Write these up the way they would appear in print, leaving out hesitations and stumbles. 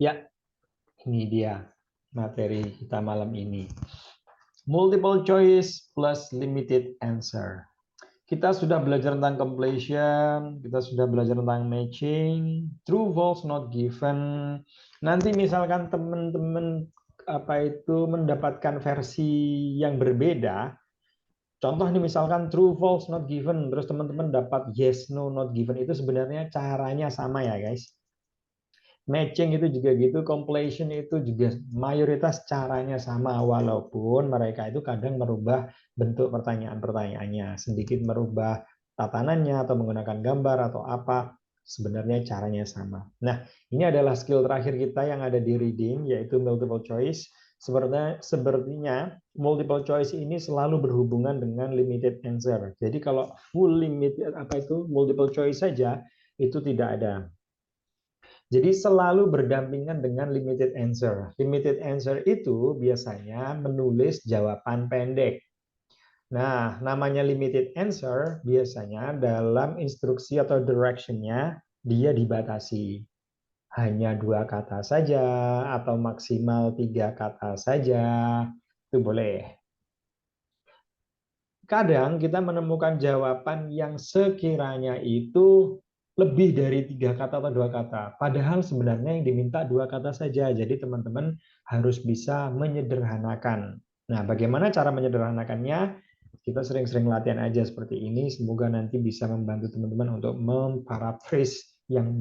Ya, ini dia materi kita malam ini. Multiple choice plus limited answer. Kita sudah belajar tentang completion, kita sudah belajar tentang matching, true, false, not given. Nanti misalkan teman-teman mendapatkan versi yang berbeda. Contoh nih misalkan true, false, not given, terus teman-teman dapat yes, no, not given. Itu sebenarnya caranya sama ya guys. Matching itu juga gitu, completion itu juga mayoritas caranya sama, walaupun mereka itu kadang merubah bentuk pertanyaan-pertanyaannya, sedikit merubah tatanannya atau menggunakan gambar atau apa, sebenarnya caranya sama. Nah, ini adalah skill terakhir kita yang ada di reading, yaitu multiple choice. Sepertinya multiple choice ini selalu berhubungan dengan limited answer. Jadi kalau full limited multiple choice saja itu tidak ada. Jadi selalu berdampingan dengan limited answer. Limited answer itu biasanya menulis jawaban pendek. Nah, namanya limited answer biasanya dalam instruksi atau direction-nya dia dibatasi. Hanya 2 kata saja atau maksimal 3 kata saja. Itu boleh. Kadang kita menemukan jawaban yang sekiranya itu lebih dari 3 kata atau 2 kata. Padahal sebenarnya yang diminta 2 kata saja. Jadi teman-teman harus bisa menyederhanakan. Nah, bagaimana cara menyederhanakannya? Kita sering-sering latihan aja seperti ini. Semoga nanti bisa membantu teman-teman untuk memparaphrase yang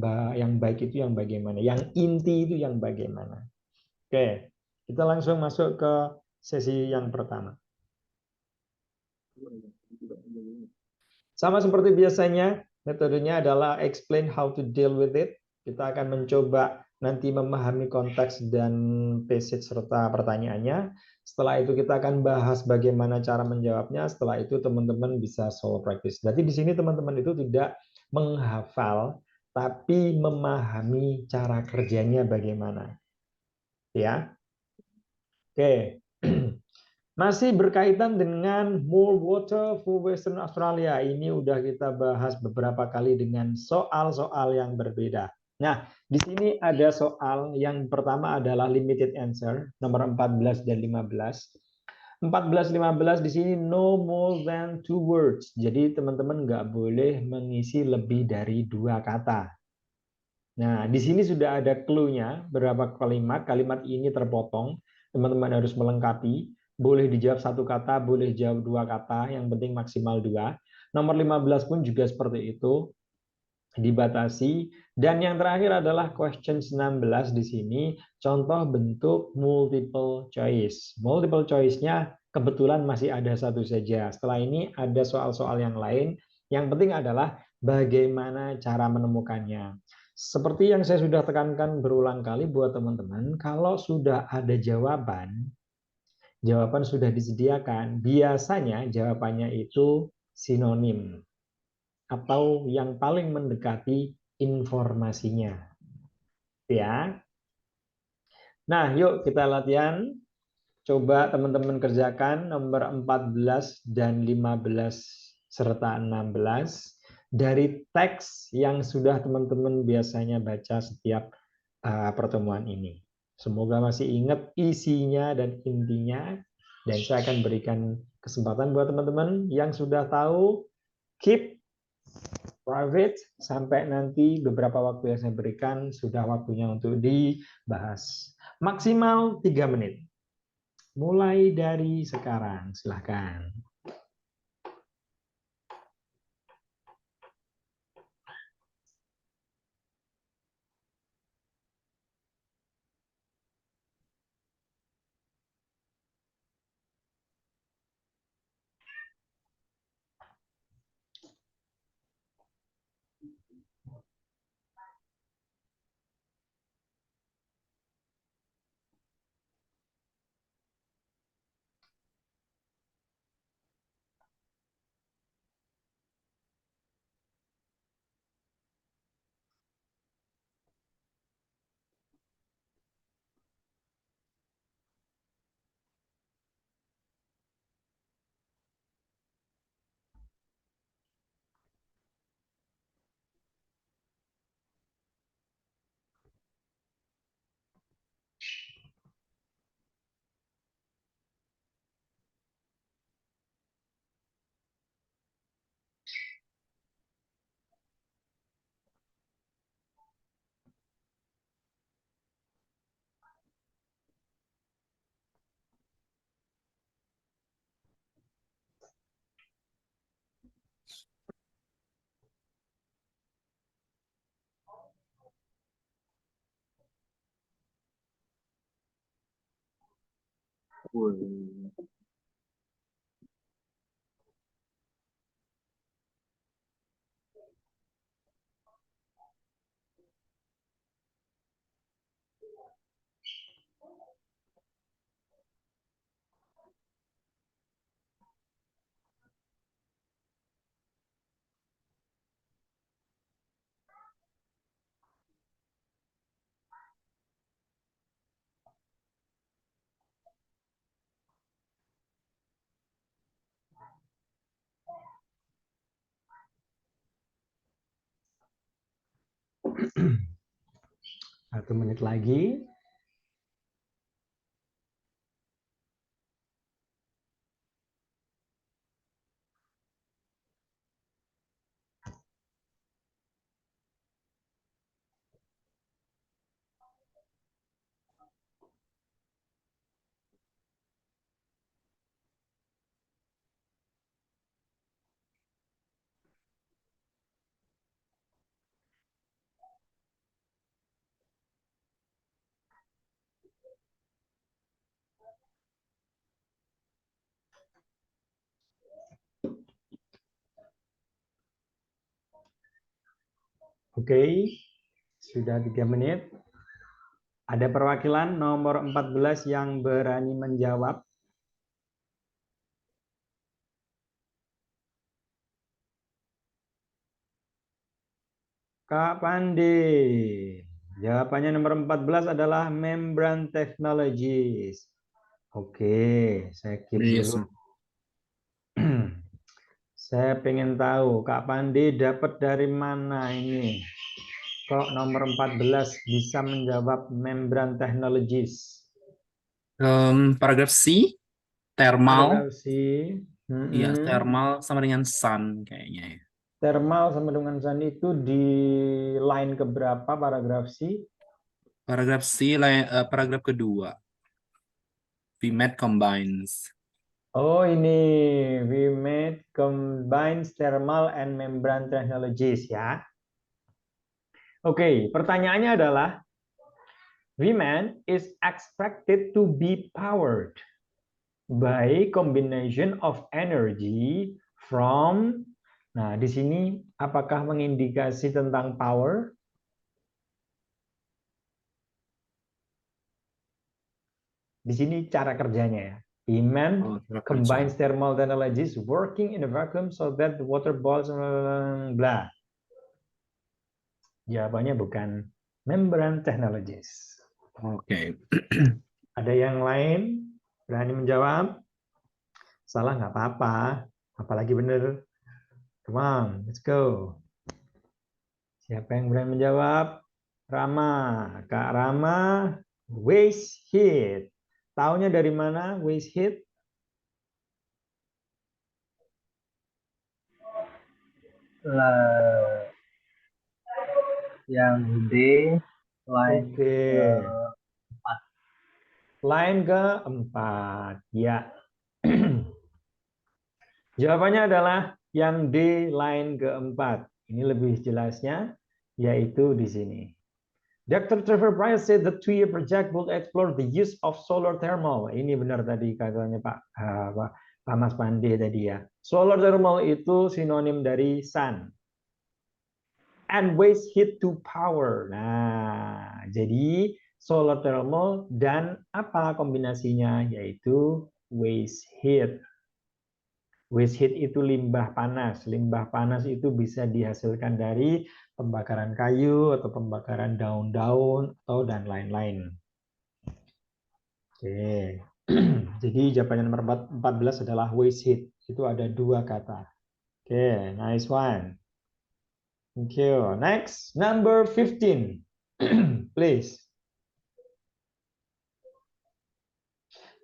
baik itu yang bagaimana. Yang inti itu yang bagaimana. Oke, kita langsung masuk ke sesi yang pertama. Sama seperti biasanya, metodenya adalah explain how to deal with it. Kita akan mencoba nanti memahami konteks dan passage serta pertanyaannya. Setelah itu kita akan bahas bagaimana cara menjawabnya. Setelah itu teman-teman bisa solo practice. Jadi di sini teman-teman itu tidak menghafal, tapi memahami cara kerjanya bagaimana. Ya, oke. Masih berkaitan dengan more water for Western Australia. Ini udah kita bahas beberapa kali dengan soal-soal yang berbeda. Nah, di sini ada soal yang pertama adalah limited answer, nomor 14 dan 15. 14-15 di sini no more than 2 words. Jadi teman-teman nggak boleh mengisi lebih dari 2 kata. Nah, di sini sudah ada clue-nya, berapa kalimat. Kalimat ini terpotong. Teman-teman harus melengkapi. Boleh dijawab 1 kata, boleh jawab 2 kata, yang penting maksimal 2. Nomor 15 pun juga seperti itu, dibatasi. Dan yang terakhir adalah question 16 di sini, contoh bentuk multiple choice. Multiple choice-nya kebetulan masih ada 1 saja. Setelah ini ada soal-soal yang lain. Yang penting adalah bagaimana cara menemukannya. Seperti yang saya sudah tekankan berulang kali buat teman-teman, kalau sudah ada jawaban sudah disediakan, biasanya jawabannya itu sinonim atau yang paling mendekati informasinya. Ya. Nah, yuk kita latihan. Coba teman-teman kerjakan nomor 14 dan 15 serta 16 dari teks yang sudah teman-teman biasanya baca setiap pertemuan ini. Semoga masih ingat isinya dan intinya. Dan saya akan berikan kesempatan buat teman-teman yang sudah tahu, keep private sampai nanti beberapa waktu yang saya berikan sudah waktunya untuk dibahas. Maksimal 3 menit. Mulai dari sekarang, silahkan. 1 menit lagi. Oke, sudah 3 menit. Ada perwakilan nomor 14 yang berani menjawab. Kak Pandi. Jawabannya nomor 14 adalah Membrane Technologies. Oke, saya keep Yes. dulu. Saya pengen tahu Kak Pandi dapat dari mana ini? Kok nomor 14 bisa menjawab Membrane Technologies? Paragraf C, thermal. Paragraf C. Iya, thermal sama dengan sun kayaknya ya. Thermal sama dengan sun itu di line keberapa paragraf C? Paragraf C, paragraf kedua. VMAT combines. Oh ini, we made combines thermal and membrane technologies ya. Oke, pertanyaannya adalah VMAT is expected to be powered by combination of energy from. Nah, di sini apakah mengindikasi tentang power? Di sini cara kerjanya ya. Demand Cara kerja. combines thermal technologies working in a vacuum so that the water balls blah. Jawabannya bukan membrane technologies. Oke. Ada yang lain berani menjawab? Salah nggak apa-apa, apalagi benar. Come on, let's go. Siapa yang berani menjawab? Rama, Kak Rama, waste heat. Taunya dari mana waste heat? Yang D line Oke. Line keempat. Ya. Jawabannya adalah yang D line keempat. Ini lebih jelasnya, yaitu di sini. Dr. Trevor Price said the 2-year project will explore the use of solar thermal. Ini benar tadi katanya Pak Mas Pandi tadi ya. Solar thermal itu sinonim dari sun. And waste heat to power. Nah, jadi solar thermal dan apa kombinasinya? Yaitu waste heat. Waste heat itu limbah panas. Limbah panas itu bisa dihasilkan dari pembakaran kayu atau pembakaran daun-daun atau dan lain-lain. Oke. Jadi jawabannya nomor 14 adalah waste heat. Itu ada 2 kata. Oke, nice one. Thank you. Next, number 15. Please.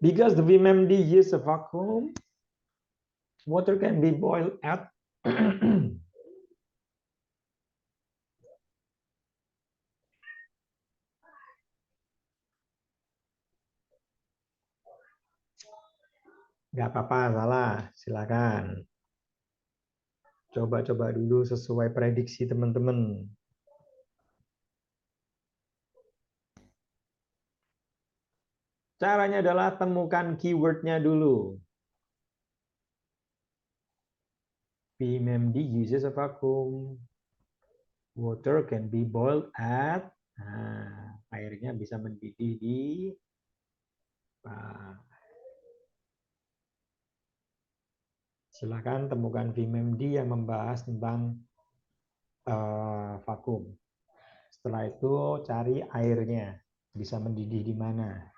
Because the VMMD use a vacuum, water can be boiled at nggak apa-apa, salah. Silakan. Coba-coba dulu sesuai prediksi teman-teman. Caranya adalah temukan keywordnya dulu. VMMD uses a vacuum. Water can be boiled at. Nah, airnya bisa mendidih di. Silakan temukan VMMD yang membahas tentang vakum. Setelah itu cari airnya, bisa mendidih di mana.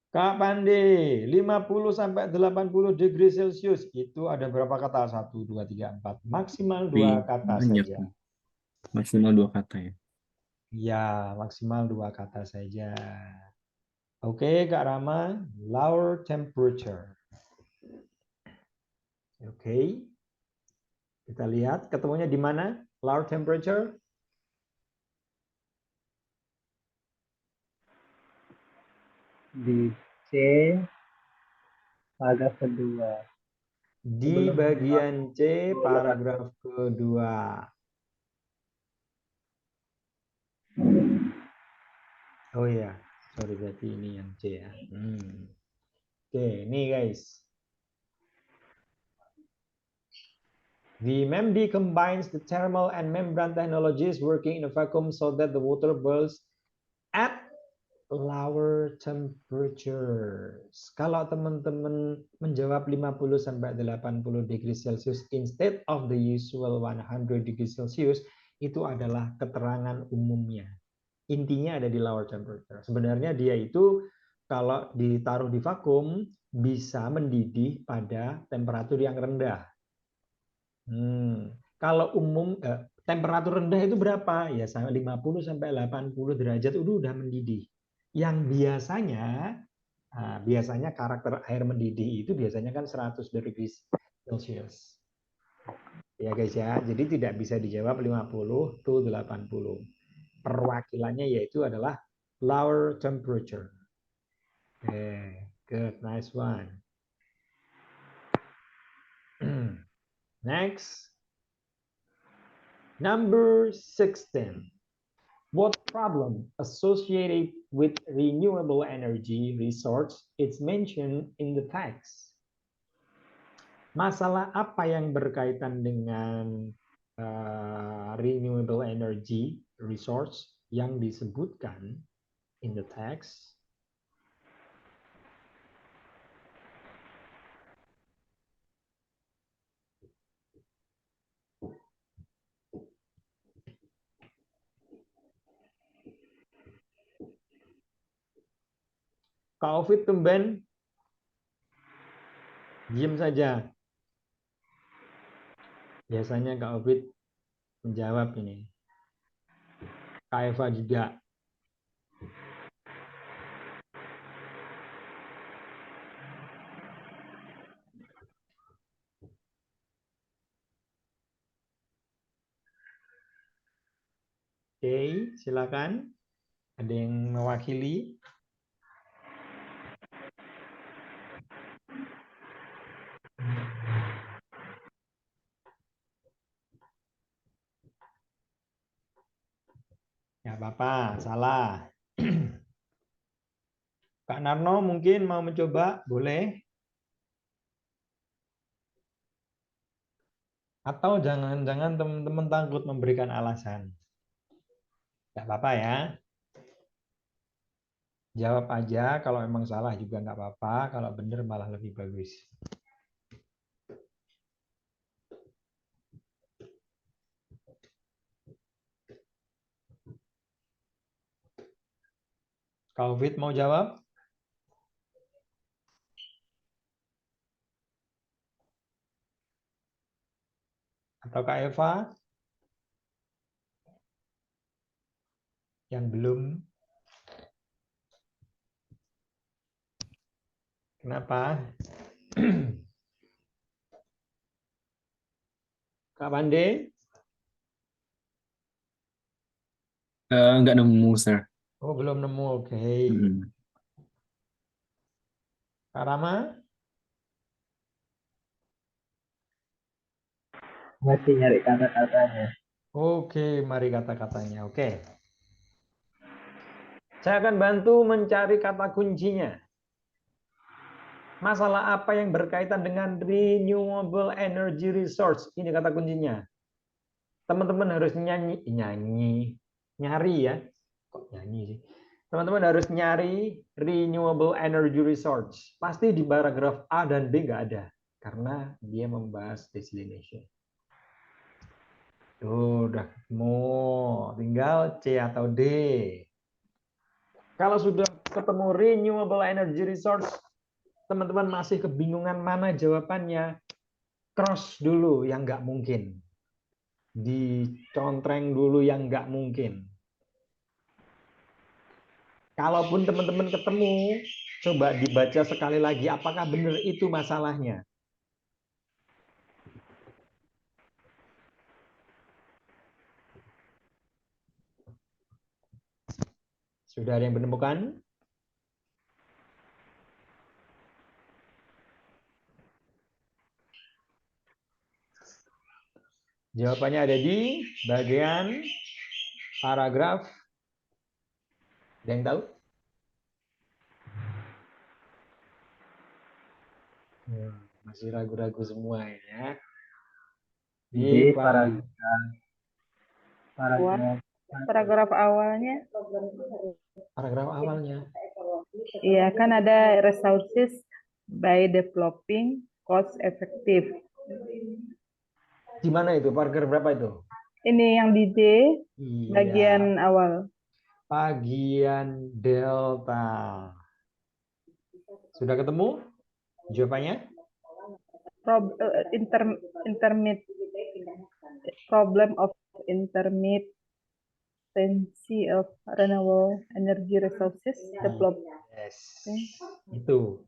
Kak Pandi, 50 sampai 80 degree Celcius itu ada berapa kata? 1, 2, 3, 4. Maksimal 2 kata Banyak. saja. Maksimal 2 kata ya. Ya, maksimal 2 kata saja. Oke, Kak Rama, lower temperature. Oke. Kita lihat ketemunya di mana? Lower temperature. Di C paragraf kedua. Di bagian C paragraf kedua. Oh ya, sorry berarti ini yang C ya. Oke, nih guys. The MEMD combines the thermal and membrane technologies working in a vacuum so that the water boils at lower temperatures. Kalau teman-teman menjawab 50 sampai 80 degree Celcius instead of the usual 100 degree Celcius, itu adalah keterangan umumnya. Intinya ada di lower temperature. Sebenarnya dia itu kalau ditaruh di vakum bisa mendidih pada temperatur yang rendah. Kalau umum temperatur rendah itu berapa? Ya 50 sampai 80 derajat itu udah mendidih. Yang biasanya karakter air mendidih itu biasanya kan 100 degrees Celcius. Ya guys ya, jadi tidak bisa dijawab 50 to 80. Perwakilannya yaitu adalah lower temperature. Okay, good, nice one. Next. Number 16. What problem associated with renewable energy resource is mentioned in the text? Masalah apa yang berkaitan dengan renewable energy resource yang disebutkan in the text? Kak Ovid tumben diam saja. Biasanya Kak Ovid menjawab ini. Kak Eva juga. Oke, silakan. Ada yang mewakili? Ya apa-apa, salah. Kak Narno mungkin mau mencoba, boleh? Atau jangan-jangan teman-teman takut memberikan alasan. Nggak apa-apa ya. Jawab aja, kalau emang salah juga nggak apa-apa, kalau benar malah lebih bagus. Kak Ovid mau jawab? Atau Kak Eva? Yang belum? Kenapa? Kak Pande? Nggak nemu, sir. Oh, belum nemu. Oke. Kak Rama? Masih nyari kata-katanya. Oke, mari kata-katanya. Oke. Saya akan bantu mencari kata kuncinya. Masalah apa yang berkaitan dengan renewable energy resource? Ini kata kuncinya. Teman-teman harus nyari ya. Kok nyanyi sih? Teman-teman harus nyari renewable energy resource. Pasti di paragraf A dan B nggak ada. Karena dia membahas desalination. Tuh, udah ketemu. Tinggal C atau D. Kalau sudah ketemu renewable energy resource, teman-teman masih kebingungan mana jawabannya, cross dulu yang nggak mungkin. Dicontreng dulu yang nggak mungkin. Kalaupun teman-teman ketemu, coba dibaca sekali lagi apakah benar itu masalahnya. Sudah ada yang menemukan? Jawabannya ada di bagian paragraf. Ada yang tahu? Masih ragu-ragu semua ya. Di paragraf Paragraf awalnya. awalnya. Iya, kan ada resources by developing cost effective. Di mana itu? Paragraf berapa itu? Ini yang di D, bagian awal. Bagian delta. Sudah ketemu jawabannya? Intermediate problem of intermittency of renewable energy resources development. Yes. Itu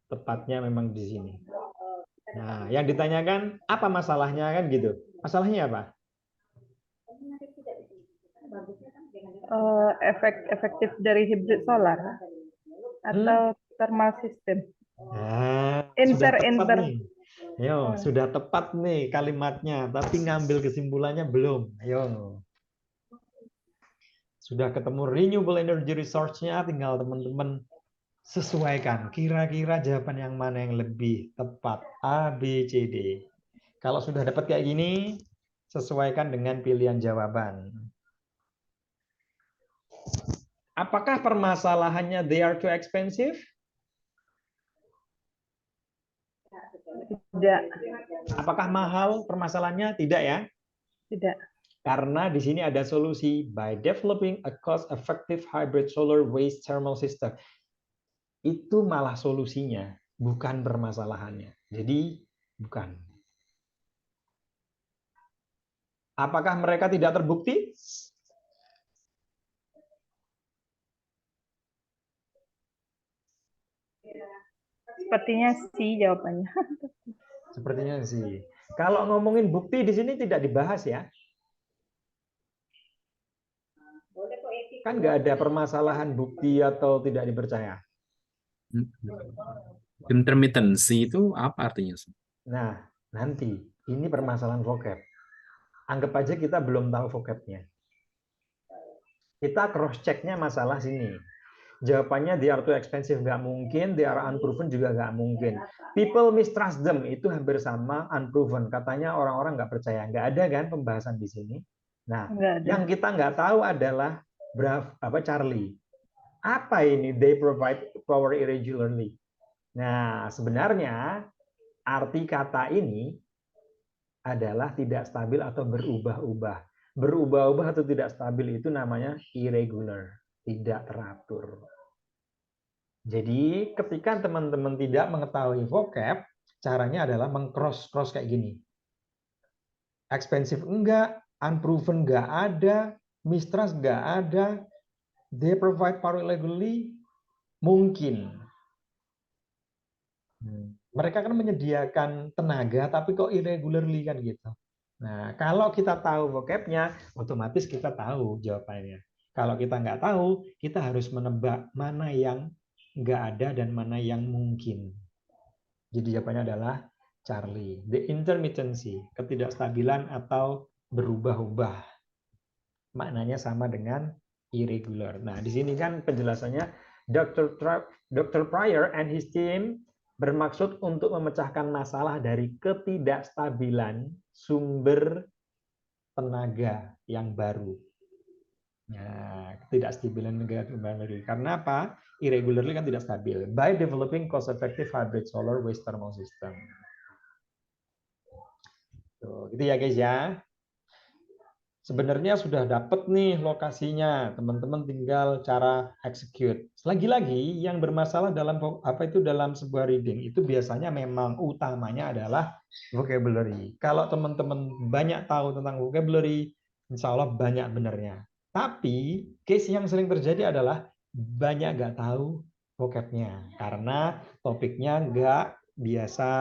tepatnya memang di sini. Nah, yang ditanyakan apa masalahnya kan gitu. Masalahnya apa? Efektif dari hybrid solar atau thermal system. Nah, Inter. nih. Ayo, sudah tepat nih kalimatnya, tapi ngambil kesimpulannya belum. Ayo. Sudah ketemu renewable energy resource-nya, tinggal teman-teman sesuaikan. Kira-kira jawaban yang mana yang lebih tepat? A, B, C, D. Kalau sudah dapat kayak gini, sesuaikan dengan pilihan jawaban. Apakah permasalahannya they are too expensive? Tidak. Apakah mahal permasalahannya? Tidak ya? Tidak. Karena di sini ada solusi by developing a cost-effective hybrid solar waste thermal system. Itu malah solusinya, bukan permasalahannya. Jadi bukan. Apakah mereka tidak terbukti? Sepertinya sih jawabannya. Sepertinya sih. Kalau ngomongin bukti di sini tidak dibahas ya. Kan nggak ada permasalahan bukti atau tidak dipercaya. Intermittency itu apa artinya? Nah, nanti ini permasalahan vocab. Anggap aja kita belum tahu vocabnya. Kita cross check-nya masalah sini. Jawabannya they are too expensive nggak mungkin, they are unproven juga nggak mungkin. People mistrust them itu hampir sama unproven. Katanya orang-orang nggak percaya. Nggak ada kan pembahasan di sini. Nah, yang kita nggak tahu adalah Charlie. Apa ini they provide power irregularly? Nah, sebenarnya arti kata ini adalah tidak stabil atau berubah-ubah. Berubah-ubah atau tidak stabil itu namanya irregular, tidak teratur. Jadi ketika teman-teman tidak mengetahui vocab, caranya adalah meng-cross kayak gini. Expensive enggak, unproven enggak ada, mistrust enggak ada, they provide power illegally, mungkin. Mereka kan menyediakan tenaga, tapi kok irregularly kan gitu. Nah, kalau kita tahu vocabnya, otomatis kita tahu jawabannya. Kalau kita nggak tahu, kita harus menebak mana yang nggak ada dan mana yang mungkin. Jadi jawabannya adalah Charlie. The intermittency, ketidakstabilan atau berubah-ubah. Maknanya sama dengan irregular. Nah, di sini kan penjelasannya Dr. Pryor and his team bermaksud untuk memecahkan masalah dari ketidakstabilan sumber tenaga yang baru. Nah, ketidakstabilan negara baru. Karena apa? Irregularly kan tidak stabil. By developing cost-effective hybrid solar waste thermal system. Tuh, gitu ya guys ya. Sebenarnya sudah dapat nih lokasinya, teman-teman tinggal cara execute. Lagi-lagi yang bermasalah dalam dalam sebuah reading itu biasanya memang utamanya adalah vocabulary. Kalau teman-teman banyak tahu tentang vocabulary, insya Allah banyak benernya. Tapi case yang sering terjadi adalah banyak nggak tahu vocabnya karena topiknya nggak biasa,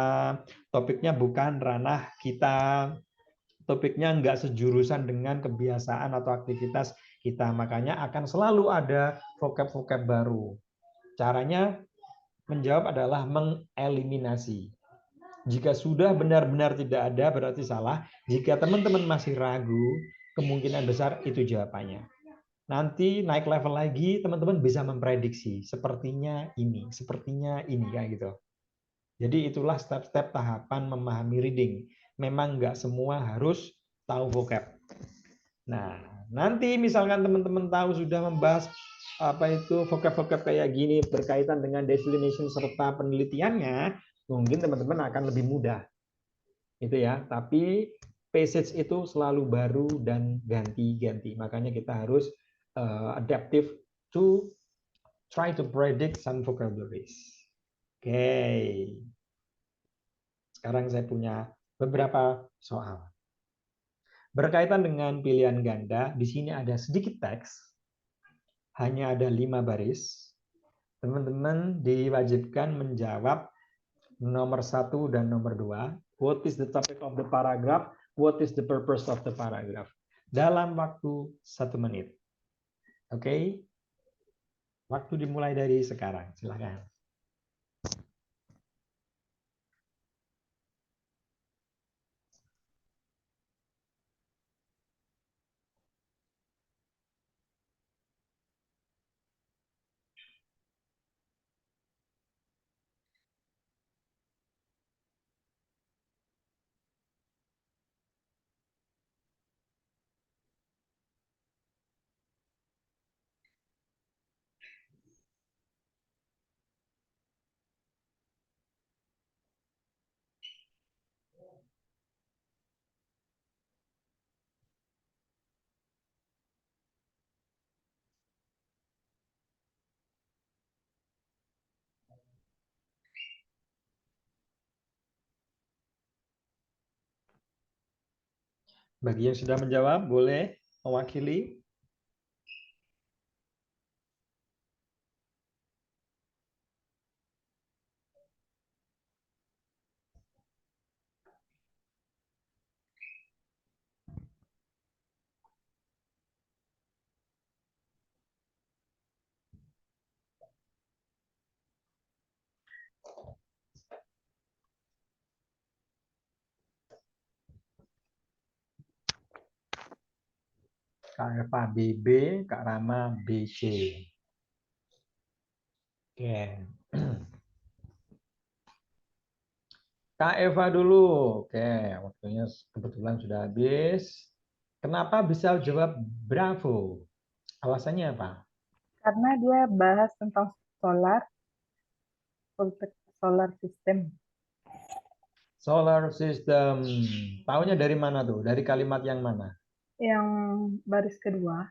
topiknya bukan ranah kita. Topiknya nggak sejurusan dengan kebiasaan atau aktivitas kita. Makanya akan selalu ada vocab-vocab baru. Caranya menjawab adalah mengeliminasi. Jika sudah benar-benar tidak ada berarti salah. Jika teman-teman masih ragu, kemungkinan besar itu jawabannya. Nanti naik level lagi, teman-teman bisa memprediksi. Sepertinya ini kayak gitu. Jadi itulah step-step tahapan memahami reading. Memang nggak semua harus tahu vocab. Nah, nanti misalkan teman-teman tahu sudah membahas vocab-vocab kayak gini berkaitan dengan declination serta penelitiannya, mungkin teman-teman akan lebih mudah. Itu ya. Tapi passage itu selalu baru dan ganti-ganti. Makanya kita harus adaptive to try to predict some vocabularies. Oke. Sekarang saya punya beberapa soal. Berkaitan dengan pilihan ganda, di sini ada sedikit teks, hanya ada 5 baris. Teman-teman diwajibkan menjawab nomor 1 dan nomor 2. What is the topic of the paragraph? What is the purpose of the paragraph? Dalam waktu 1 menit. Oke? Waktu dimulai dari sekarang. Silakan. Bagi yang sudah menjawab, boleh mewakili. Kak Eva BB, Kak Rama BC. Oke. Kak Eva dulu. Oke, waktunya kebetulan sudah habis. Kenapa bisa jawab Bravo? Alasannya apa? Karena dia bahas tentang solar, solar system. Solar system. Tahunya dari mana tuh? Dari kalimat yang mana? Yang baris kedua.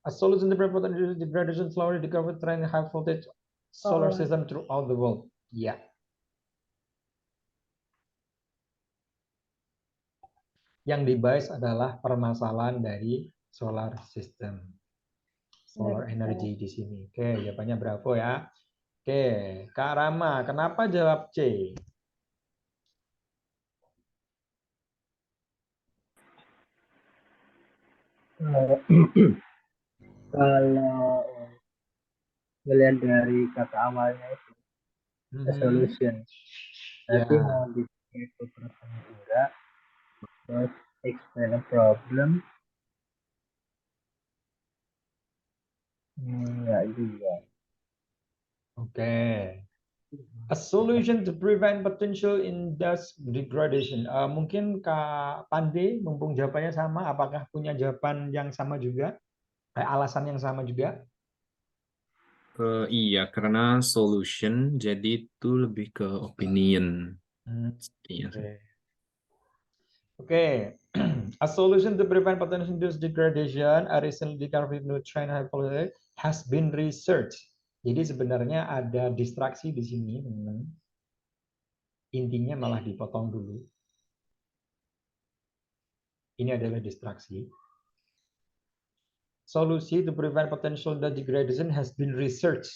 A solution to prevent degradation slowly discovered trend high voltage solar system throughout the world. Ya. Yang dibahas adalah permasalahan dari solar system. Solar energy di sini. Oke, jawabannya Bravo ya. Oke, Kak Rama, kenapa jawab C? Kalau melihat dari kata awalnya itu solution, tapi mau dipakai beberapa enggak, terus explain a problem, enggak juga. Oke. A solution to prevent potential industry degradation. Mungkin Kak Pande, mumpung jawabannya sama, apakah punya jawaban yang sama juga? Alasan yang sama juga? Iya, karena solution jadi itu lebih ke opinion. Iya. Oke. A solution to prevent potential industry degradation, a recently discovered nutrient hypothesis has been researched. Jadi sebenarnya ada distraksi di sini, teman-teman. Intinya malah dipotong dulu. Ini adalah distraksi. Solusi to prevent potential degradation has been researched.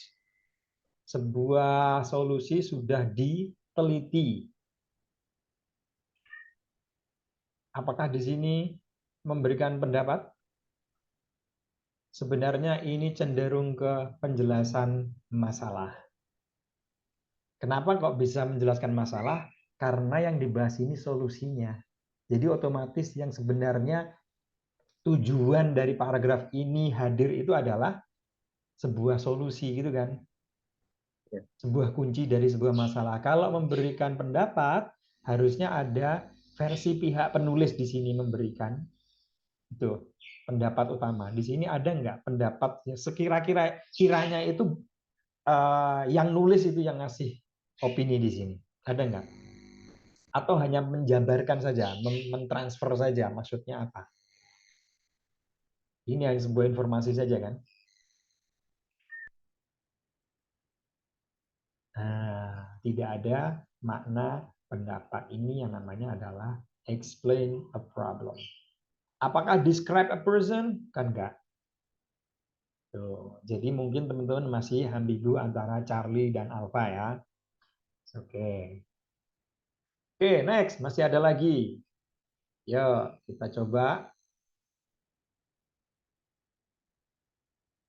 Sebuah solusi sudah diteliti. Apakah di sini memberikan pendapat? Sebenarnya ini cenderung ke penjelasan masalah. Kenapa kok bisa menjelaskan masalah? Karena yang dibahas ini solusinya. Jadi otomatis yang sebenarnya tujuan dari paragraf ini hadir itu adalah sebuah solusi gitu kan. Sebuah kunci dari sebuah masalah. Kalau memberikan pendapat, harusnya ada versi pihak penulis di sini memberikan. Itu pendapat utama. Di sini ada nggak pendapatnya? Kiranya itu yang nulis itu yang ngasih opini di sini. Ada nggak? Atau hanya menjabarkan saja, mentransfer saja, maksudnya apa? Ini hanya sebuah informasi saja kan? Nah, tidak ada makna pendapat. Ini yang namanya adalah explain a problem. Apakah describe a person? Kan enggak. Tuh. Jadi mungkin teman-teman masih ambigu antara Charlie dan Alpha ya. Oke. Oke, next. Masih ada lagi. Yuk, kita coba.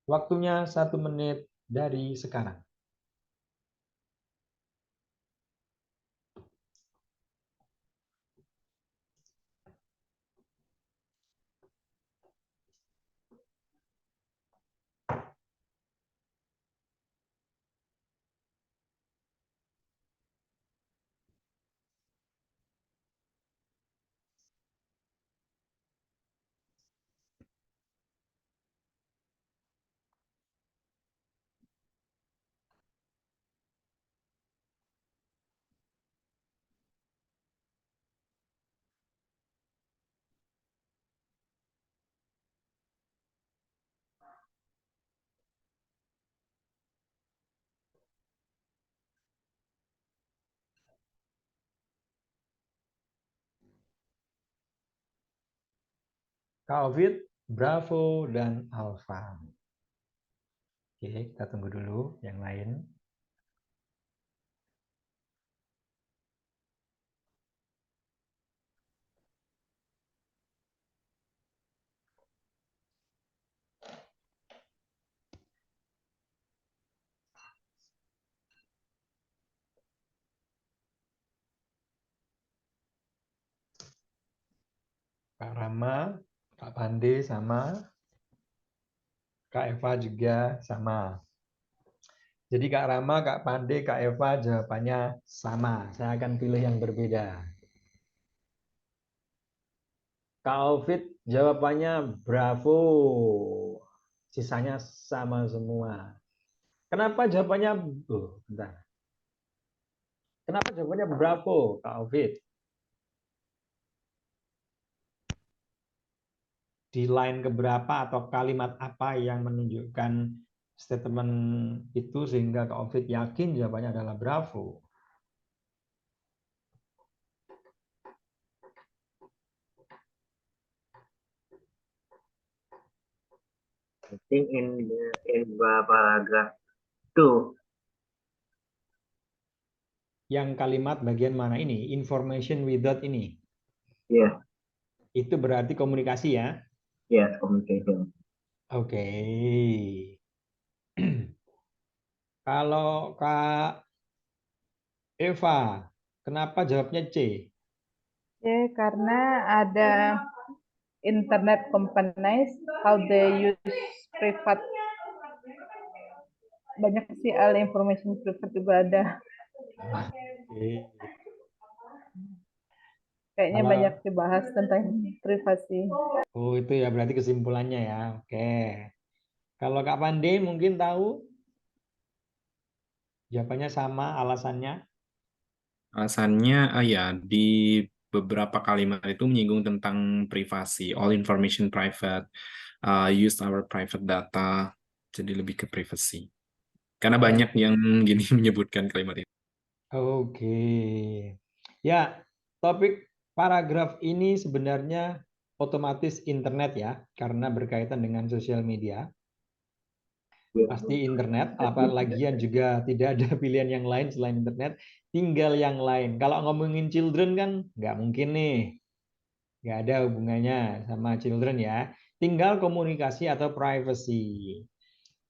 Waktunya 1 menit dari sekarang. Kak Ovid, Bravo, dan Alpha. Oke, kita tunggu dulu yang lain. Kak Rama, Kak Pande sama, Kak Eva juga sama. Jadi Kak Rama, Kak Pande, Kak Eva jawabannya sama. Saya akan pilih yang berbeda. Kak Ovid jawabannya Bravo. Sisanya sama semua. Kenapa jawabannya bentar. Kenapa jawabannya Bravo, Kak Ovid? Di line keberapa atau kalimat apa yang menunjukkan statement itu sehingga Kak Ovid yakin jawabannya adalah Bravo? I think in paragraph 2. Yang kalimat bagian mana ini? Information without ini. Yes, Itu berarti komunikasi ya? yes, communication. Oke. Kalau Kak Eva, kenapa jawabnya C? Ya, karena ada internet companies how they use private banyak sih all information privacy juga ada. Oke. Kayaknya Kalau banyak dibahas tentang privasi. oh itu ya berarti kesimpulannya ya. Oke. Kalau Kak Pande mungkin tahu jawabannya sama alasannya. Alasannya, ya, di beberapa kalimat itu menyinggung tentang privasi, all information private, use our private data, jadi lebih ke privasi. Karena banyak yang gini menyebutkan kalimat itu. Oke. Ya, topik paragraf ini sebenarnya otomatis internet ya, karena berkaitan dengan sosial media. Pasti internet, apalagi juga tidak ada pilihan yang lain selain internet, tinggal yang lain. Kalau ngomongin children kan nggak mungkin nih, nggak ada hubungannya sama children ya. Tinggal komunikasi atau privacy.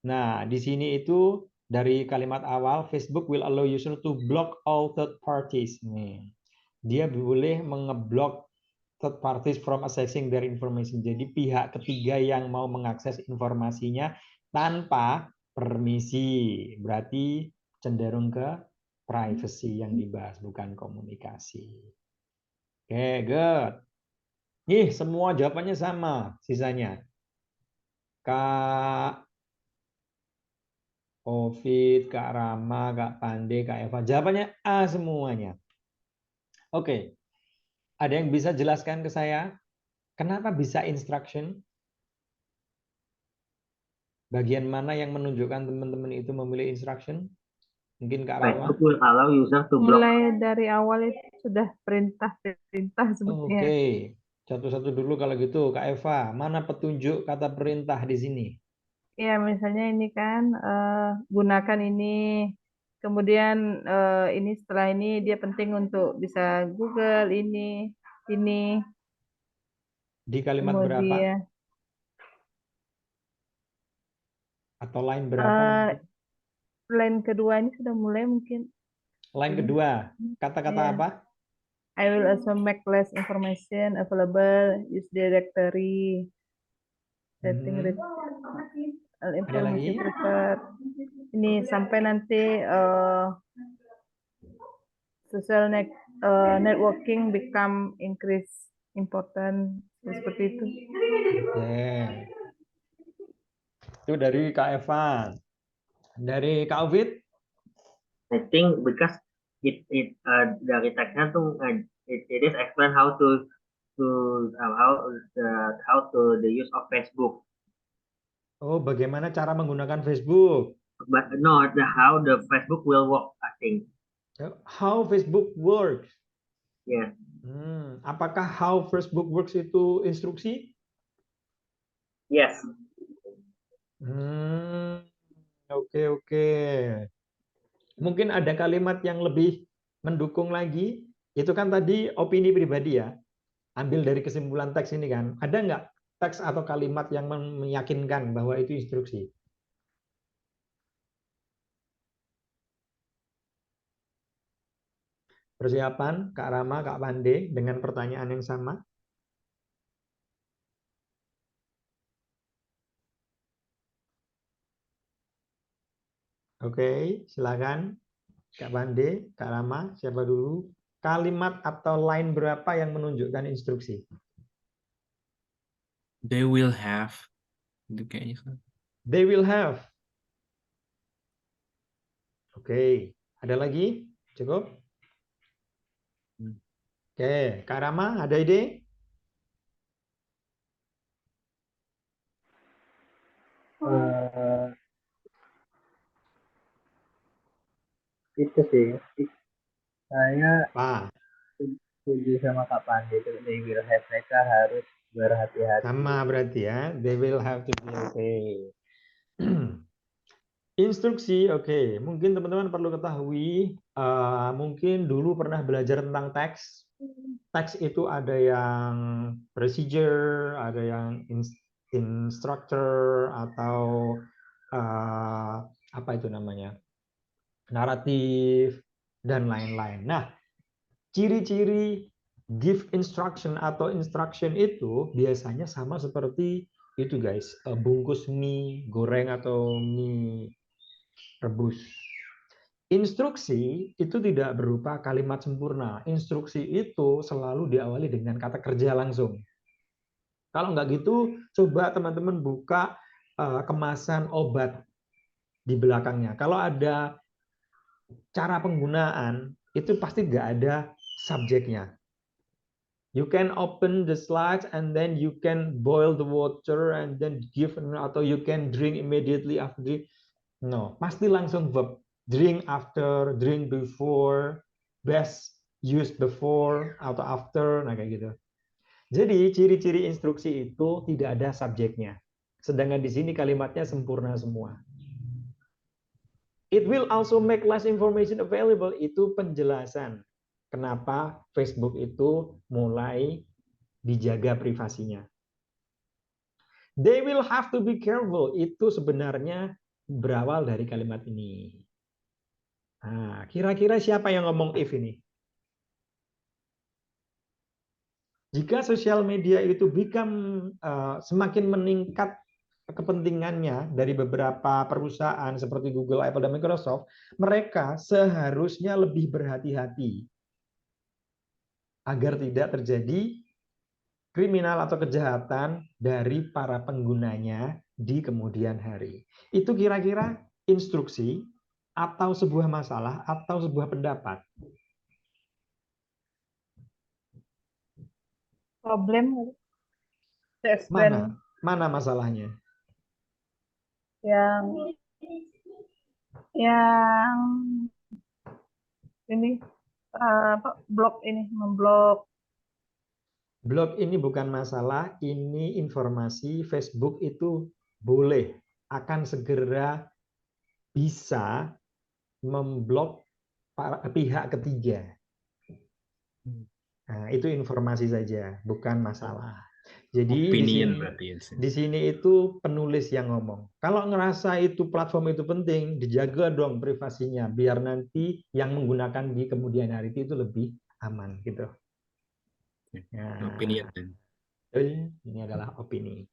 Nah, di sini itu dari kalimat awal, Facebook will allow user to block all third parties. Nih, dia boleh mengeblok third parties from accessing their information. Jadi pihak ketiga yang mau mengakses informasinya tanpa permisi. Berarti cenderung ke privacy yang dibahas, bukan komunikasi. Oke, good. Nih, semua jawabannya sama sisanya. Kak Ovid, Kak Rama, Kak Pande, Kak Eva. Jawabannya A semuanya. Oke. Ada yang bisa jelaskan ke saya? Kenapa bisa instruction? Bagian mana yang menunjukkan teman-teman itu memilih instruction? Mungkin Kak Rama? Facebook will allow user to block. Mulai dari awal itu sudah perintah-perintah sebetulnya. Oke. Satu-satu dulu kalau gitu. Kak Eva, mana petunjuk kata perintah di sini? Ya, misalnya ini kan gunakan ini, kemudian ini setelah ini dia penting untuk bisa Google ini, Di kalimat berapa? kemudian Atau line berapa? line kedua ini sudah mulai mungkin. Line kedua, kata-kata Iya. apa? I will also make less information available, use directory, setting all information lagi? preferred. Ini sampai nanti social networking become increase important, seperti itu. Oke. Itu dari Kak Eva. Dari Kak Ovid? I think because dari teksnya tuh it is explain how to how to the use of Facebook. Oh, bagaimana cara menggunakan Facebook? But no, how the Facebook will work, I think. How Facebook works? Yeah. Apakah how Facebook works itu instruksi? Yes. Oke. Mungkin ada kalimat yang lebih mendukung lagi. Itu kan tadi opini pribadi ya. Ambil dari kesimpulan teks ini kan. Ada nggak teks atau kalimat yang meyakinkan bahwa itu instruksi? Persiapan Kak Rama, Kak Pande dengan pertanyaan yang sama. Oke, silakan Kak Pande, Kak Rama, siapa dulu? Kalimat atau line berapa yang menunjukkan instruksi? They will have. Itu kayaknya. They will have. Oke, ada lagi? Cukup? Oke, Kak Rama, ada ide? Itu sih, saya Pak, setuju sama Kak Pandi itu they will have, mereka harus berhati-hati. sama berarti ya. They will have to be okay. Instruksi, oke. Mungkin teman-teman perlu ketahui, mungkin dulu pernah belajar tentang teks. Teks itu ada yang procedure, ada yang instructor, atau apa itu namanya, naratif, dan lain-lain. Nah, ciri-ciri give instruction atau instruction itu biasanya sama seperti itu guys, bungkus mie goreng atau mie rebus. Instruksi itu tidak berupa kalimat sempurna. Instruksi itu selalu diawali dengan kata kerja langsung. Kalau nggak gitu, coba teman-teman buka kemasan obat di belakangnya. Kalau ada cara penggunaan, itu pasti nggak ada subjeknya. You can open the slides and then you can boil the water and then give, atau you can drink immediately after. No, pasti langsung verb. Drink after, drink before, best use before atau after, nah kayak gitu. Jadi ciri-ciri instruksi itu tidak ada subjeknya. Sedangkan di sini kalimatnya sempurna semua. It will also make less information available, itu penjelasan kenapa Facebook itu mulai dijaga privasinya. They will have to be careful, itu sebenarnya berawal dari kalimat ini. Nah, kira-kira siapa yang ngomong if ini? Jika sosial media itu semakin meningkat kepentingannya dari beberapa perusahaan seperti Google, Apple, dan Microsoft, mereka seharusnya lebih berhati-hati agar tidak terjadi kriminal atau kejahatan dari para penggunanya di kemudian hari. Itu kira-kira instruksi atau sebuah masalah atau sebuah pendapat. Problem to explain Mana masalahnya? yang ini blok ini memblok. Blog ini bukan masalah, ini informasi. Facebook itu boleh akan segera bisa memblok pihak ketiga. Nah, itu informasi saja, bukan masalah. Jadi Opinion berarti ya. di sini itu penulis yang ngomong. Kalau ngerasa itu platform itu penting, dijaga dong privasinya, biar nanti yang menggunakan di kemudian hari itu lebih aman gitu. Nah, Opinion. ini adalah opini.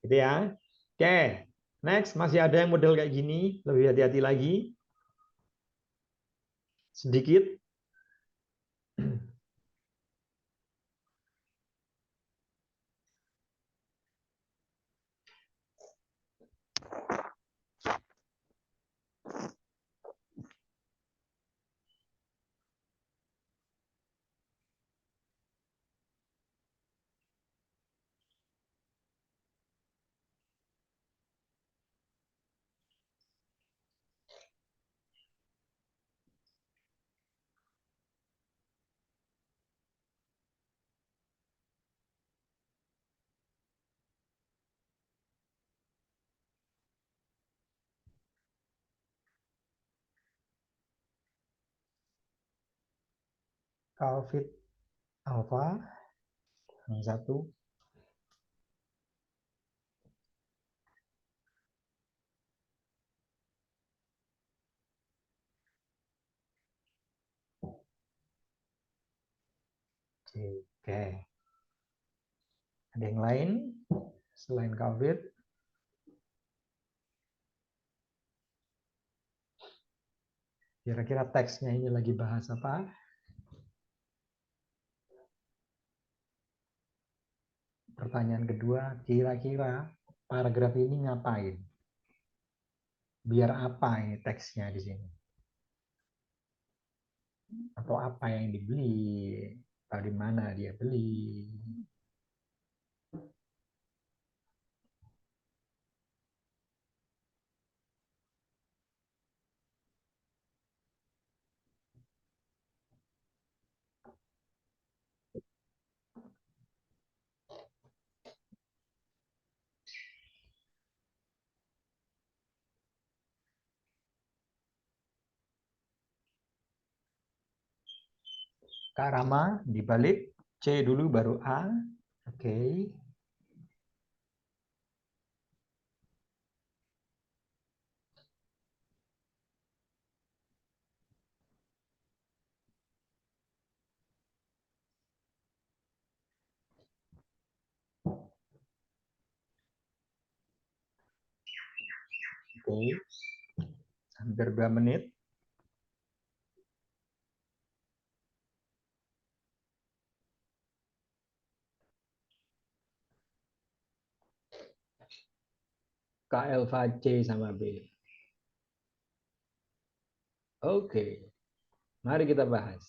Gitu ya. Oke, next, masih ada yang model kayak gini, lebih hati-hati lagi. Sedikit. COVID alpha yang satu. Oke. Ada yang lain selain COVID? Kira-kira teksnya ini lagi bahas apa? Pertanyaan kedua, kira-kira paragraf ini ngapain? Biar apa ini teksnya di sini? Atau apa yang dibeli? Atau di mana dia beli? Kak Rama dibalik C dulu baru A. Oke. Oke. Hampir 2 menit. K alpha C sama B. Oke, mari kita bahas.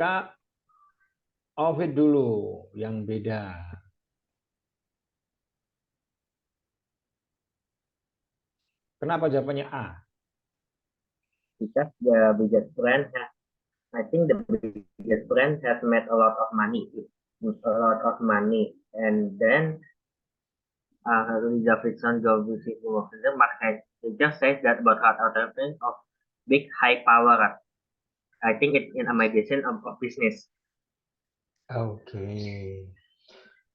Kak Ovid dulu yang beda. Kenapa jawabannya A? Because the biggest brand has, I think the biggest brand has made a lot of money, and then Lisa Frickson, Joe Busy, Mark it just says that about hard entrepreneurs of big high power. I think it's in amazing of business. Oke.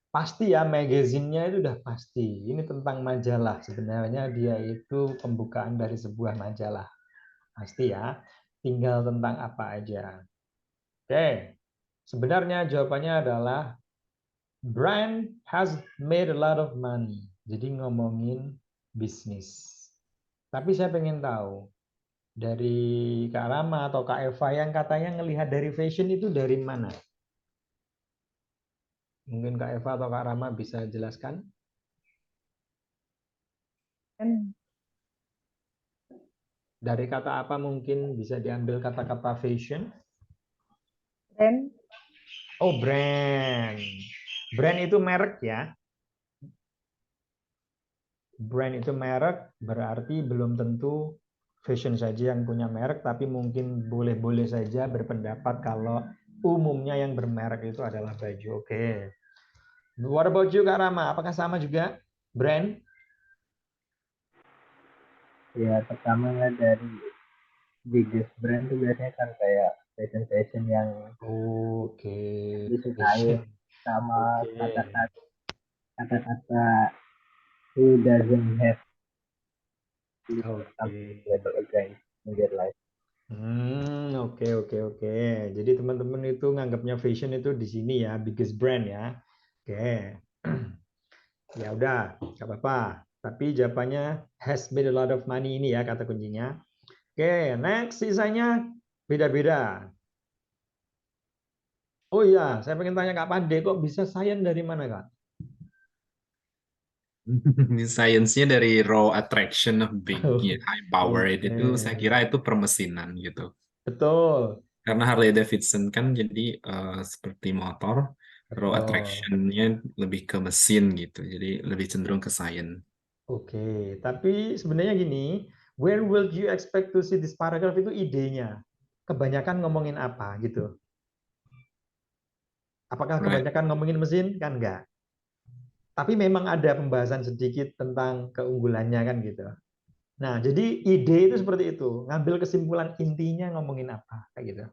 Pasti ya, magazine-nya itu udah pasti. Ini tentang majalah. Sebenarnya dia itu pembukaan dari sebuah majalah. Pasti ya. Tinggal tentang apa aja. Oke. Sebenarnya jawabannya adalah brand has made a lot of money. Jadi ngomongin bisnis. Tapi saya pengen tahu dari Kak Rama atau Kak Eva yang katanya ngelihat dari fashion itu dari mana? Mungkin Kak Eva atau Kak Rama bisa jelaskan? Dari kata apa mungkin bisa diambil kata-kata fashion? Brand. Oh, brand. Brand itu merek ya. Brand itu merek, berarti belum tentu fashion saja yang punya merek, tapi mungkin boleh-boleh saja berpendapat kalau umumnya yang bermerek itu adalah baju. Oke. What about you, Kak Rama? Apakah sama juga brand? Ya, pertama dari biggest brand tuh biasanya kan kayak fashion yang Oke. disukain sama Oke. kata-kata who doesn't have Oke. level again in their life. Oke. Jadi teman-teman itu nganggapnya fashion itu di sini ya, biggest brand ya. Oke. Ya udah, nggak apa-apa. Tapi jawabannya has made a lot of money ini ya kata kuncinya. Oke, next sisanya beda-beda. Oh iya, saya pengen tanya Kak Pande, kok bisa sains dari mana Kak? Sainsnya dari raw attraction of big, high power Oke. itu saya kira itu permesinan gitu. Betul. Karena Harley Davidson kan jadi seperti motor, raw Betul. attraction-nya lebih ke mesin gitu, jadi lebih cenderung ke sains. Oke, tapi sebenarnya gini, where will you expect to see this paragraph itu idenya. Kebanyakan ngomongin apa gitu. Apakah Right. kebanyakan ngomongin mesin? Kan enggak. Tapi memang ada pembahasan sedikit tentang keunggulannya kan gitu. Nah, jadi ide itu seperti itu. Ngambil kesimpulan intinya ngomongin apa kayak gitu.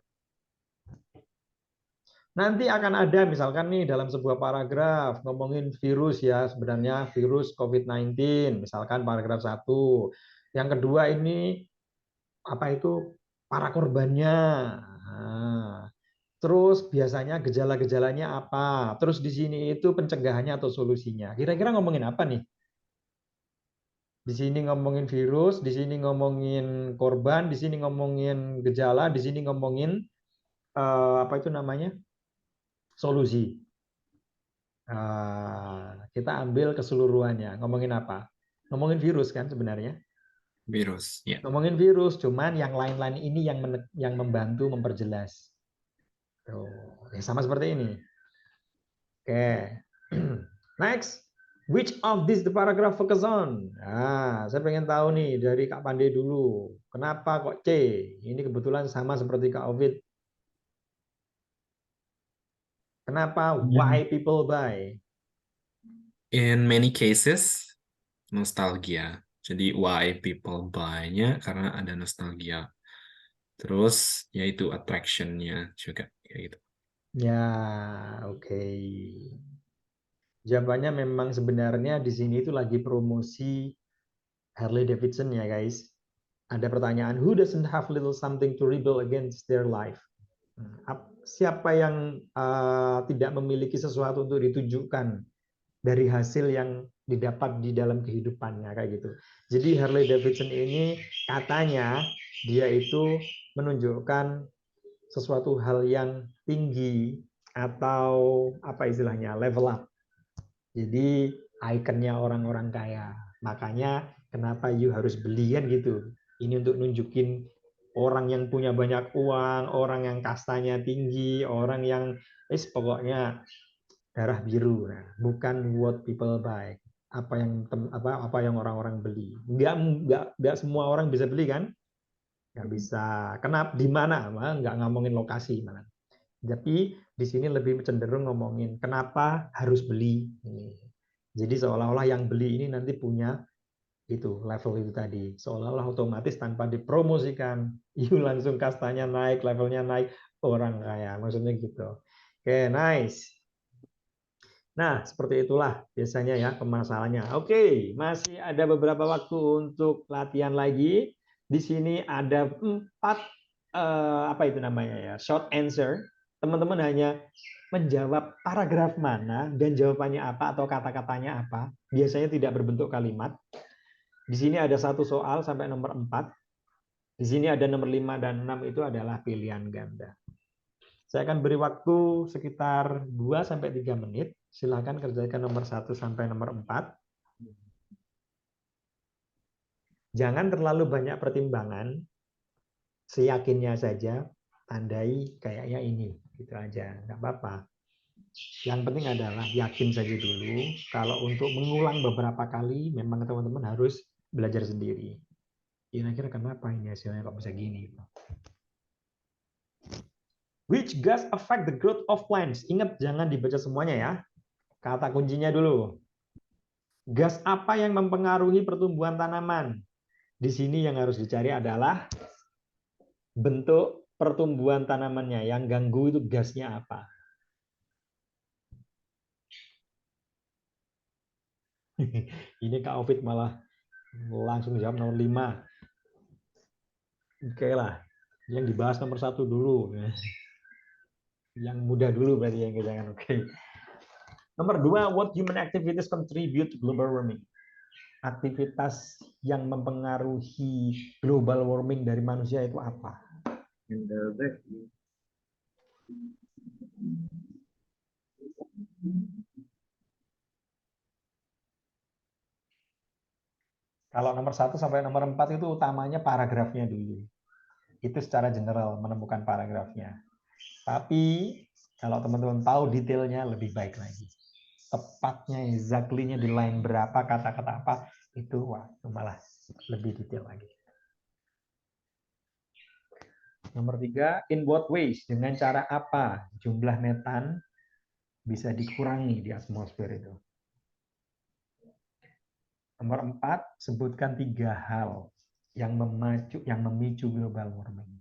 Nanti akan ada misalkan nih dalam sebuah paragraf ngomongin virus ya, sebenarnya virus COVID-19, misalkan paragraf 1. Yang kedua ini apa itu para korbannya. Nah, terus biasanya gejala-gejalanya apa? Terus di sini itu pencegahannya atau solusinya. Kira-kira ngomongin apa nih? Di sini ngomongin virus, di sini ngomongin korban, di sini ngomongin gejala, di sini ngomongin apa itu namanya? Solusi. Kita ambil keseluruhannya. Ngomongin apa? Ngomongin virus kan sebenarnya. Virus, ya. Ngomongin virus, cuman yang lain-lain ini yang membantu memperjelas. Tuh, ya sama seperti ini. Oke. Next, which of this the paragraph focus on? Nah, saya pengen tahu nih dari Kak Pande dulu. Kenapa kok C? Ini kebetulan sama seperti Kak Ovid. Kenapa why people buy? In many cases, nostalgia. Jadi why people buy-nya karena ada nostalgia. Terus yaitu attraction-nya juga kayak gitu. Ya, oke. Jawabannya memang sebenarnya di sini itu lagi promosi Harley Davidson ya guys. Ada pertanyaan, who doesn't have little something to rebel against their life? Siapa yang tidak memiliki sesuatu untuk ditunjukkan dari hasil yang didapat di dalam kehidupannya kayak gitu. Jadi Harley Davidson ini katanya dia itu menunjukkan sesuatu hal yang tinggi atau apa istilahnya level up. Jadi ikonnya orang-orang kaya. Makanya kenapa you harus beli kan gitu. Ini untuk nunjukin orang yang punya banyak uang, orang yang kastanya tinggi, orang yang pokoknya darah biru. Nah, bukan what people buy. Apa yang orang-orang beli. Enggak semua orang bisa beli kan? Nggak bisa. Kenapa? Di mana? Nggak ngomongin lokasi malah. Tapi di sini lebih cenderung ngomongin kenapa harus beli. Jadi seolah-olah yang beli ini nanti punya itu level itu tadi. Seolah-olah otomatis tanpa dipromosikan, you langsung kastanya naik, levelnya naik, orang kaya. Maksudnya gitu. Oke, nice. Nah, seperti itulah biasanya ya permasalahannya. Oke, masih ada beberapa waktu untuk latihan lagi. Di sini ada 4 apa itu namanya ya, short answer. Teman-teman hanya menjawab paragraf mana dan jawabannya apa atau kata-katanya apa. Biasanya tidak berbentuk kalimat. Di sini ada 1 soal sampai nomor 4. Di sini ada nomor 5 dan 6 itu adalah pilihan ganda. Saya akan beri waktu sekitar 2 sampai 3 menit. Silakan kerjakan nomor 1 sampai nomor 4. Jangan terlalu banyak pertimbangan. Seyakinnya saja, tandai kayaknya ini. Gitu aja, nggak apa-apa. Yang penting adalah yakin saja dulu. Kalau untuk mengulang beberapa kali, memang teman-teman harus belajar sendiri. Kira-kira kenapa ini hasilnya kok bisa gini? Which gas affect the growth of plants? Ingat, jangan dibaca semuanya ya. Kata kuncinya dulu. Gas apa yang mempengaruhi pertumbuhan tanaman? Di sini yang harus dicari adalah bentuk pertumbuhan tanamannya. Yang ganggu itu gasnya apa? Ini Kak Ovid malah langsung jawab nomor 5. Oke lah. Yang dibahas nomor 1 dulu. Yang mudah dulu berarti yang kita kan. Oke. Nomor 2, what human activities contribute to global warming? Aktivitas yang mempengaruhi global warming dari manusia itu apa? Kalau nomor 1 sampai nomor 4 itu utamanya paragrafnya dulu. Itu secara general menemukan paragrafnya. Tapi kalau teman-teman tahu detailnya lebih baik lagi. Tepatnya, exactly-nya di line berapa, kata-kata apa, itu wah, malah lebih detail lagi. Nomor 3, in what ways? Dengan cara apa jumlah metan bisa dikurangi di atmosfer itu? Nomor 4, sebutkan 3 hal yang memicu global warming.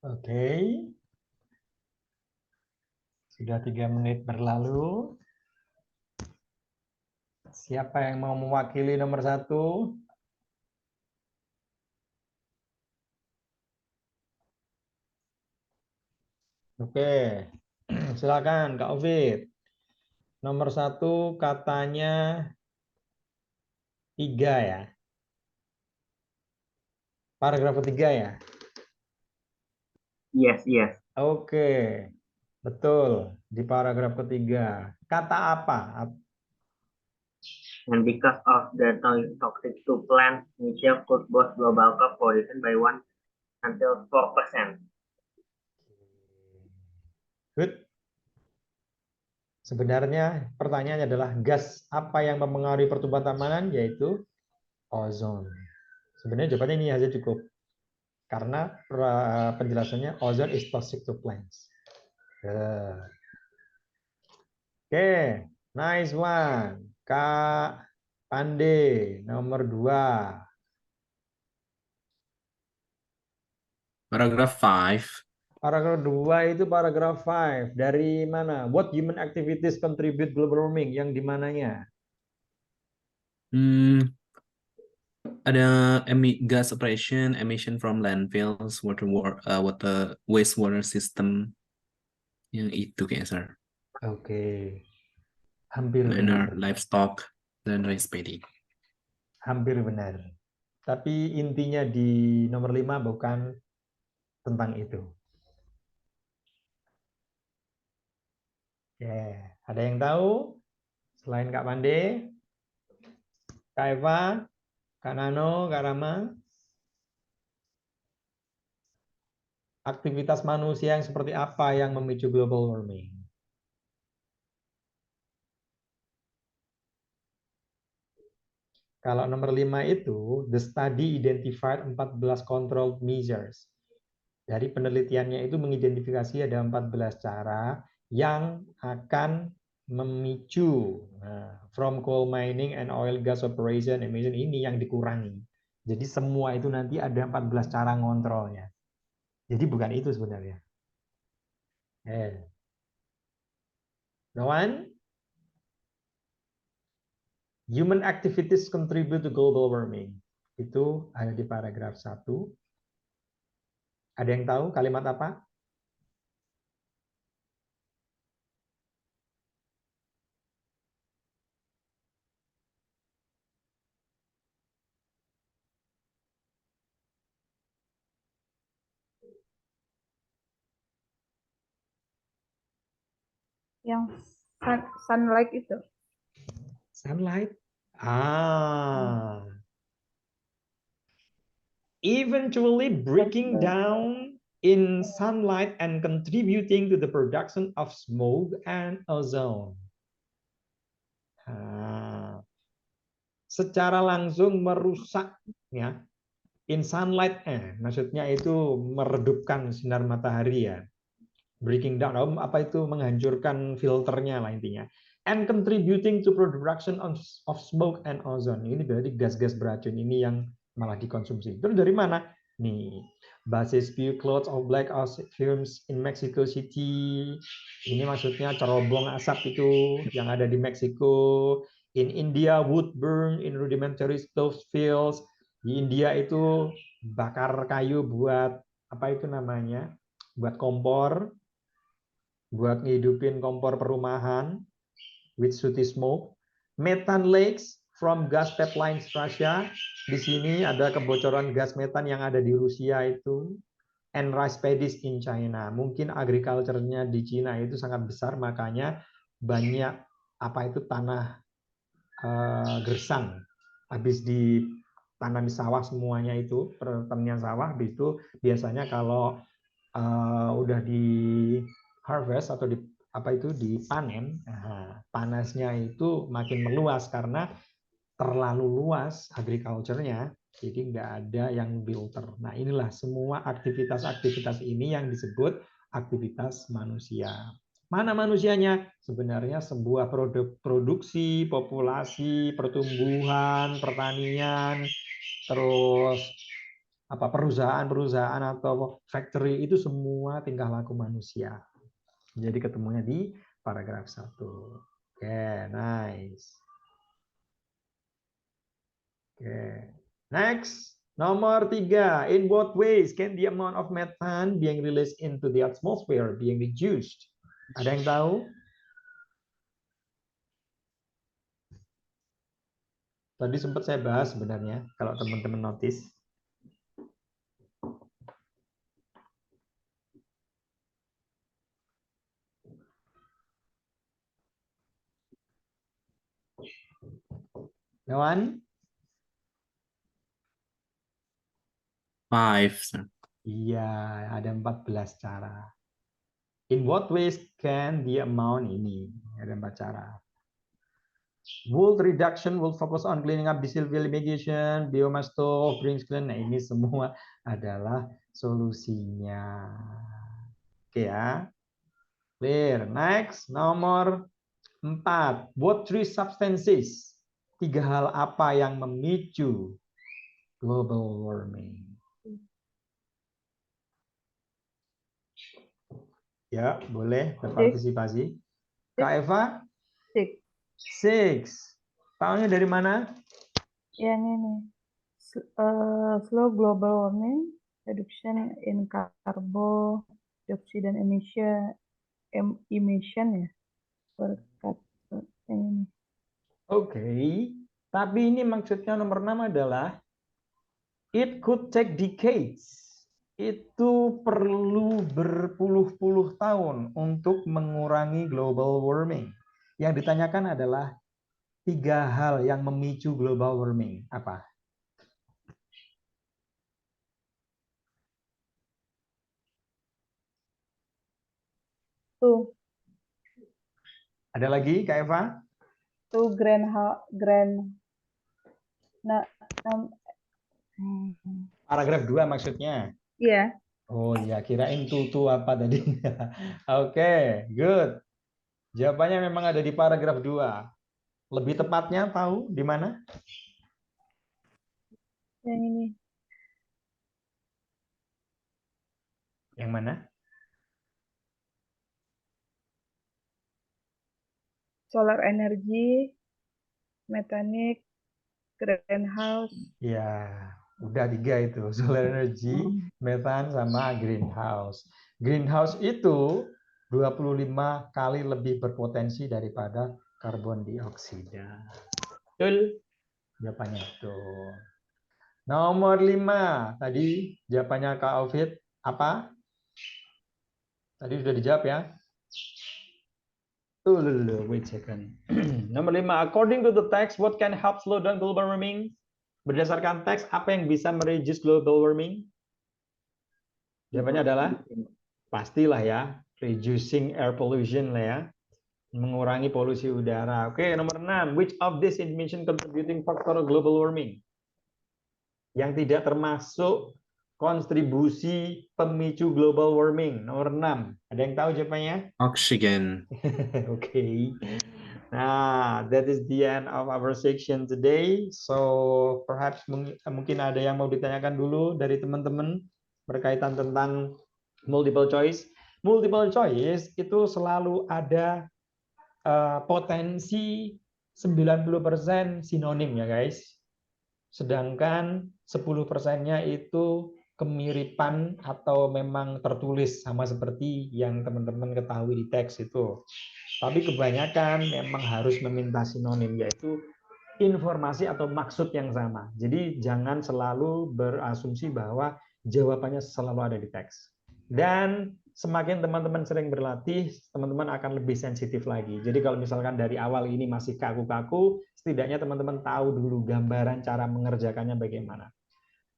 Oke. Sudah 3 menit berlalu. Siapa yang mau mewakili nomor 1? Oke. Silakan Kak Ovid. Nomor 1 katanya 3 ya. Paragraf ketiga ya. Yes, yes. Oke. Betul. Di paragraf ketiga. Kata apa? And because of the toxic to plants, nature could boost global crop production by 1 until 4%. Good. Sebenarnya pertanyaannya adalah gas apa yang mempengaruhi pertumbuhan tanaman, yaitu ozon. Sebenarnya jawabannya ini saja cukup. Karena penjelasannya ozon is toxic to plants. Oke, nice one. Kak Pande, nomor 2. Paragraph 5. Paragraf 2 itu paragraf 5. Dari mana? What human activities contribute global warming? Yang di mananya? Ada gas separation, emission from landfills, water wastewater system, yang itu kayaknya, sir. Oke. Hampir Manure, benar. livestock, dan rice paddy. Hampir benar. Tapi intinya di nomor 5 bukan tentang itu. Oke, ada yang tahu? Selain Kak Pande, Kak Eva, Kak Nano, Kak Rama? Aktivitas manusia yang seperti apa yang memicu global warming? Kalau nomor 5 itu, the study identified 14 control measures. Dari penelitiannya itu mengidentifikasi ada 14 cara yang akan memicu from coal mining and oil gas operation emission ini yang dikurangi. Jadi semua itu nanti ada 14 cara ngontrolnya. Jadi bukan itu sebenarnya. No one? Human activities contribute to global warming. Itu ada di paragraf 1. Ada yang tahu kalimat apa? Yang sunlight itu. Sunlight. Eventually breaking down in sunlight and contributing to the production of smoke and ozone. Secara langsung merusak ya. In sunlight maksudnya itu meredupkan sinar matahari ya. Breaking down apa itu menghancurkan filternya lah intinya. And contributing to production of smoke and ozone. Ini berarti gas-gas beracun ini yang malah dikonsumsi. Terus dari mana? Nih, basis spew clouds of black acid fumes in Mexico City. Ini maksudnya cerobong asap itu yang ada di Meksiko. In India, wood burn in rudimentary stove fields. Di India itu bakar kayu buat apa itu namanya? Buat kompor, buat ngehidupin kompor perumahan with sooty smoke. Methane leaks from gas pipelines Russia. Di sini ada kebocoran gas metan yang ada di Rusia itu. And rice paddies in China. Mungkin agriculture-nya di Cina itu sangat besar, makanya banyak apa itu tanah gersang. Habis ditanam sawah semuanya itu, pertanian sawah, habis itu biasanya kalau udah di harvest atau dipanen, panasnya itu makin meluas karena terlalu luas agriculture-nya, jadi nggak ada yang filter. Nah inilah semua aktivitas-aktivitas ini yang disebut aktivitas manusia. Mana manusianya? Sebenarnya sebuah produksi, populasi, pertumbuhan, pertanian, terus apa perusahaan-perusahaan atau factory itu semua tingkah laku manusia. Jadi ketemunya di paragraf 1. Oke, nice. Oke. Next, nomor 3. In what ways can the amount of methane being released into the atmosphere being reduced? Ada yang tahu? Tadi sempat saya bahas sebenarnya, kalau teman-teman notice. No one? 5, sir. Iya, ada 14 cara. In what ways can the amount ini? Ada 4 cara. Wool reduction will focus on cleaning up diesel fuel emission, biomass stove, brings clean. Nah, ini semua adalah solusinya. Oke ya. Clear. Next, nomor 4. What 3 substances? 3 hal apa yang memicu global warming? Ya, boleh berpartisipasi. Kak Eva? 6. Tahunya dari mana? Yang ini. Slow global warming, reduction in carbon dioxide dan emission ya. Berkat yang ini. Oke. Tapi ini maksudnya nomor 6 adalah it could take decades. Itu perlu berpuluh-puluh tahun untuk mengurangi global warming. Yang ditanyakan adalah 3 hal yang memicu global warming. Apa? Tuh, Ada lagi, Kak Eva? Paragraf 2 maksudnya. Iya. Oh ya, kirain tuh apa tadi. Oke, good. Jawabannya memang ada di paragraf 2. Lebih tepatnya tahu di mana? Yang ini. Yang mana? Solar energy, methanic, greenhouse. Ya, udah 3 itu. Solar energy, metan, sama greenhouse. Greenhouse itu 25 kali lebih berpotensi daripada karbon dioksida. Betul? Jawabannya itu. Nomor 5. Tadi jawabannya Kak Alfit apa? Tadi sudah dijawab ya. Wait a second. Nomor 5. According to the text, what can help slow down global warming? Berdasarkan teks, apa yang bisa mereduce global warming? Jawabannya adalah pastilah ya, reducing air pollution lah ya, mengurangi polusi udara. Oke, nomor 6. Which of this information contributing factor global warming? Yang tidak termasuk kontribusi pemicu global warming. Nomor 6. Ada yang tahu jawabannya? Oxygen. Oke. Nah, that is the end of our section today. So, perhaps mungkin ada yang mau ditanyakan dulu dari teman-teman berkaitan tentang multiple choice. Multiple choice itu selalu ada potensi 90% sinonim ya guys. Sedangkan 10%-nya itu kemiripan atau memang tertulis sama seperti yang teman-teman ketahui di teks itu. Tapi kebanyakan memang harus meminta sinonim, yaitu informasi atau maksud yang sama. Jadi jangan selalu berasumsi bahwa jawabannya selalu ada di teks. Dan semakin teman-teman sering berlatih, teman-teman akan lebih sensitif lagi. Jadi kalau misalkan dari awal ini masih kaku-kaku, setidaknya teman-teman tahu dulu gambaran cara mengerjakannya bagaimana.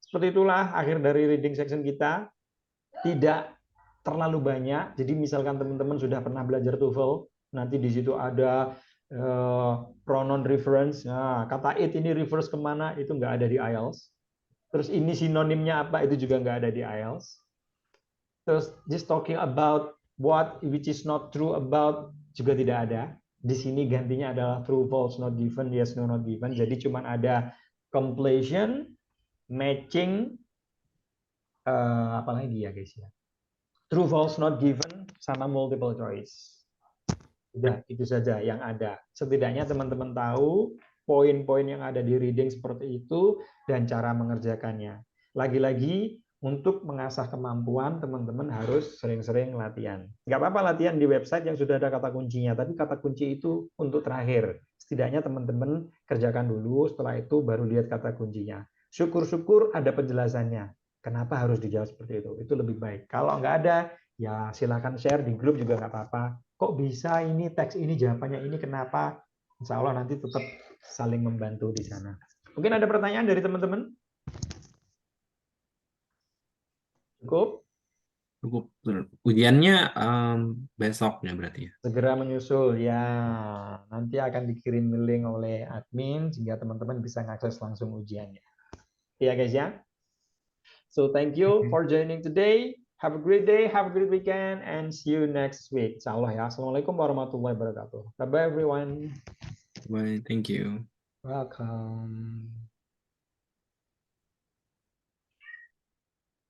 Seperti itulah akhir dari reading section kita. Tidak terlalu banyak. Jadi misalkan teman-teman sudah pernah belajar TOEFL, nanti di situ ada pronoun reference. Nah, kata it ini reverse kemana, itu nggak ada di IELTS. Terus ini sinonimnya apa, itu juga nggak ada di IELTS. Terus just talking about what which is not true about juga tidak ada. Di sini gantinya adalah true, false, not given, yes, no, not given. Jadi cuma ada completion, matching, apalagi ya guys ya. True false not given sama multiple choice. Udah itu saja yang ada. Setidaknya teman-teman tahu poin-poin yang ada di reading seperti itu dan cara mengerjakannya. Lagi-lagi untuk mengasah kemampuan teman-teman harus sering-sering latihan. Nggak apa-apa latihan di website yang sudah ada kata kuncinya, tapi kata kunci itu untuk terakhir. Setidaknya teman-teman kerjakan dulu, setelah itu baru lihat kata kuncinya. Syukur-syukur ada penjelasannya. Kenapa harus dijawab seperti itu? Itu lebih baik. Kalau nggak ada, ya silakan share di grup juga nggak apa-apa. Kok bisa ini teks ini jawabannya ini kenapa? Insya Allah nanti tetap saling membantu di sana. Mungkin ada pertanyaan dari teman-teman? Cukup? Cukup. Ujiannya besoknya berarti ya. Segera menyusul ya. Nanti akan dikirim link oleh admin sehingga teman-teman bisa mengakses langsung ujiannya. Ya guys ya. So thank you for joining today. Have a great day, have a great weekend, and see you next week. Insyaallah ya. Assalamualaikum warahmatullahi wabarakatuh. Bye bye everyone. Bye, thank you. Welcome.